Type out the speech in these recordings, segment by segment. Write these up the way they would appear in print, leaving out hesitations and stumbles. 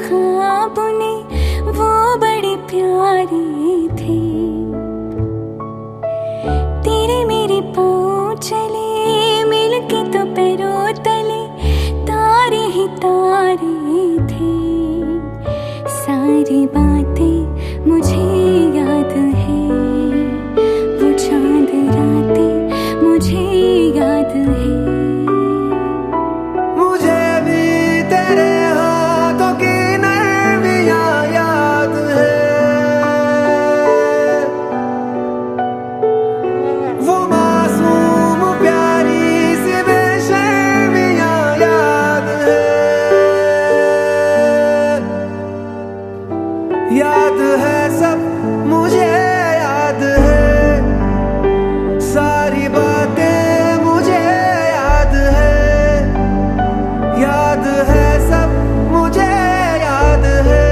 ख्वाब ने वो बड़े प्यारे थे। तेरे मेरे पाँव चले मिलके तो पैरों तले तारे ही तारे थे। सारी बातें मुझे याद है, वो चांद रातें मुझे याद है। मुझे भी तेरे हाथों की नरमियां याद है, वो मासूम प्यारी सी बेशर्मियां याद है। याद है सब मुझे याद है, सारी बातें मुझे याद है। याद है सब मुझे याद है,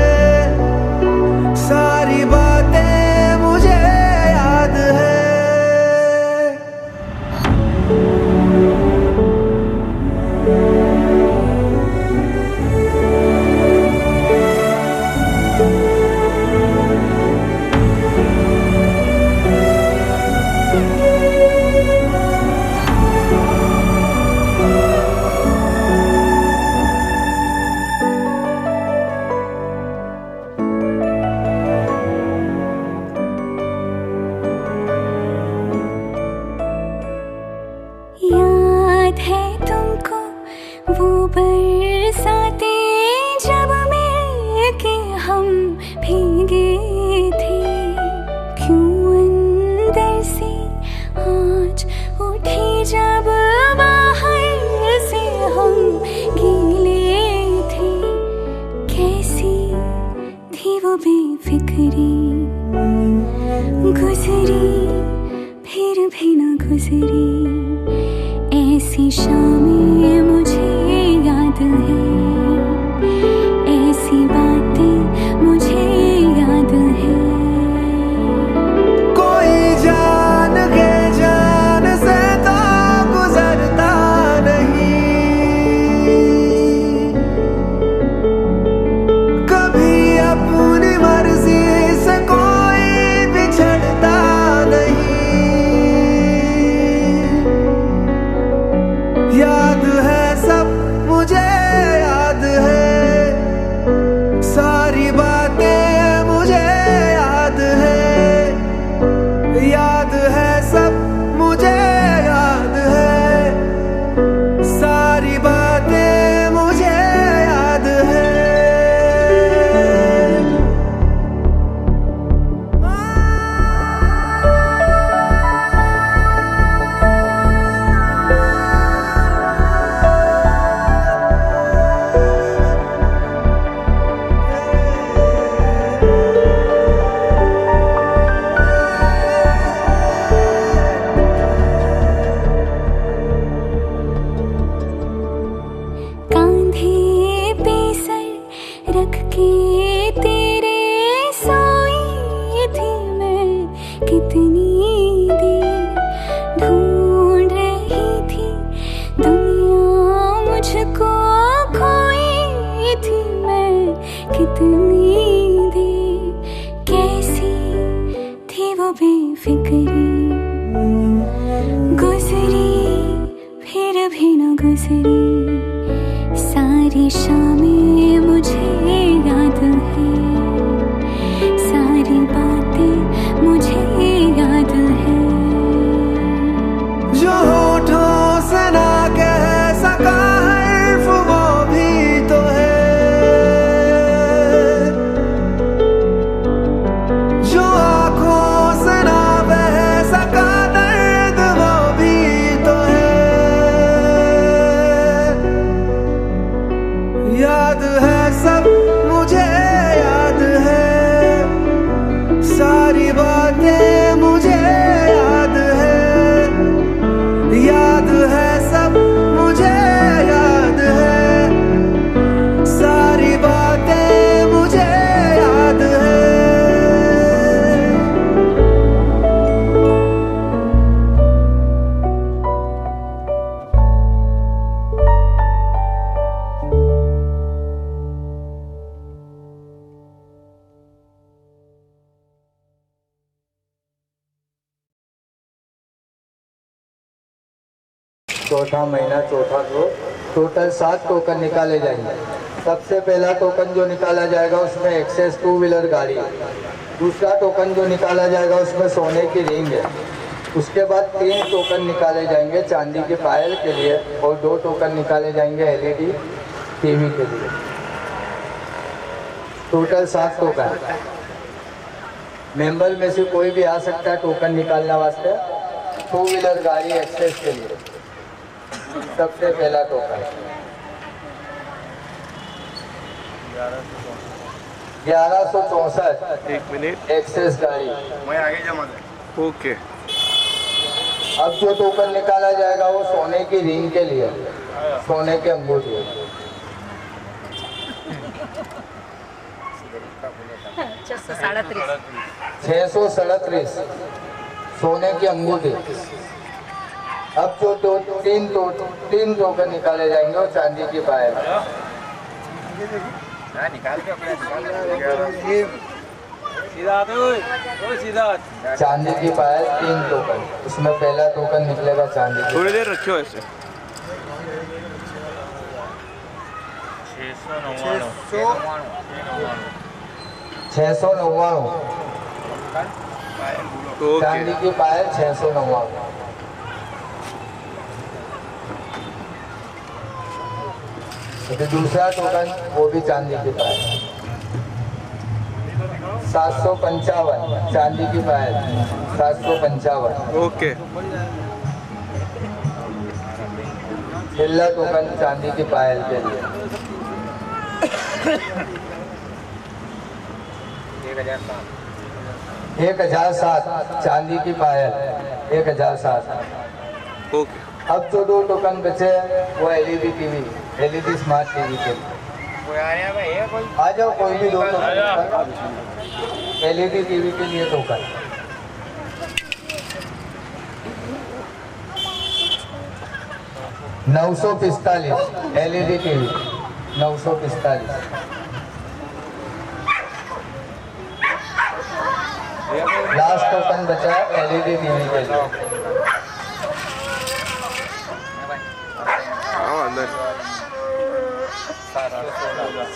सारी बातें मुझे याद है। याद है तुमको वो बरसाते जब मिलके हम भीगे थे। क्यों अंदर से आज उठी जब बाहर से हम गीले थे। कैसी थी वो बेफिक्री, गुजरी फिर भी न गुजरी। ऐसी शामें मुझे याद है, ऐसी बातें मुझे याद है। कोई जान के जान से तो गुजरता नहीं, कभी अपनी मर्जी से कोई बिछड़ता नहीं। याद है सब मुझे याद है, सारी बातें मुझे याद है। याद है सब मुझे याद है, सारी बातें मुझे याद है। रख के तेरे सोई थी मैं कितनी देर। ढूंढ रही थी दुनिया मुझको, खोई थी मैं कितनी देर। कैसी थी वो बेफिक्री, गुजरी फिर भी न गुजरी। सारी शामें मुझे याद है, सारी बातें मुझे याद है। जो होठों से ना कह सका हर्फ वो भी तो है, चौथा महीना चौथा ग्रुप, टोटल 7 टोकन निकाले जाएंगे। सबसे पहला टोकन जो निकाला जाएगा उसमें एक्सेस 2 व्हीलर गाड़ी है। दूसरा टोकन जो निकाला जाएगा उसमें सोने की रिंग है। उसके बाद 3 टोकन निकाले जाएंगे चांदी के पायल के लिए और 2 टोकन निकाले जाएंगे एलईडी टीवी के लिए। Total 7 token. मेंबर में से कोई भी आ सकता है टोकन निकालने वास्ते। 2 व्हीलर गाड़ी एक्सेस के लिए सबसे पहला टोकन 1164 एक मिनट एक्सेस गाड़ी। मैं आगे जमा दे। ओके अब जो टोकन निकाला जाएगा वो सोने की रिंग के लिए, सोने के अंगूठी। 637 सोने की अंगूठी। अब जो तीन टोकन निकाले जाएंगे वो चांदी की पायल। चांदी की पायल 3 टोकन। उसमें पहला टोकन निकलेगा चांदी की। थोड़ी देर रखियो ऐसे। 699 चांदी की पायल 699। तो दूसरा टोकन वो भी चांदी की पायल 755 चांदी की पायल 755। ओके पहला टोकन चांदी की पायल के लिए 1007 चांदी की पायल 1007। ओके अब जो 2 टोकन बचे वो LED TV, LED smart TV के लिए। आ जाओ कोई भी 2 टोकन एलईडी टीवी के लिए token. $945 LED TV 945। Last token बचा है एलईडी टीवी के लिए। हाँ अंदर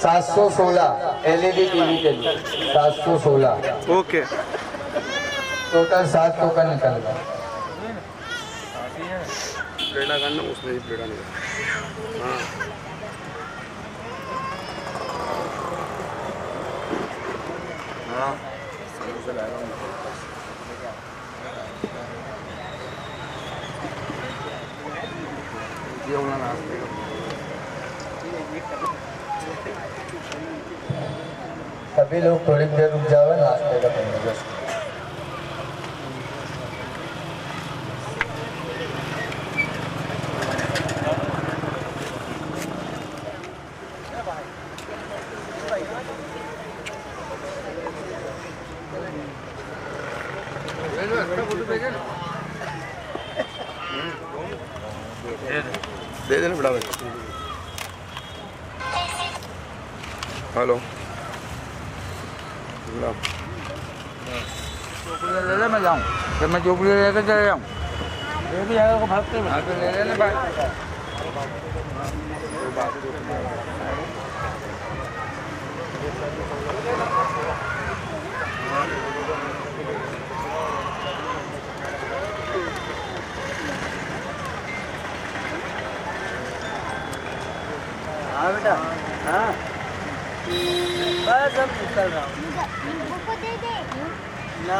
716 एलईडी टीवी के लिए 716। ओके टोटल 7 टोकन निकल गए। प्लेटा करना उसमें ही प्लेटा नहीं। हाँ हाँ ये होना नाश्ते का। सभी लोग थोड़ी देर रुक जाओ, नाश्ते का बंदोबस्त। दे देना बड़ा भाई। हेलो ले ले मैं जाऊँ, जब मैं चोपड़ी लेकर चले जाऊँ ये भी है को भागते ले लेने भाई। हाँ बेटा हाँ बस अब निकल रहा हूँ ना।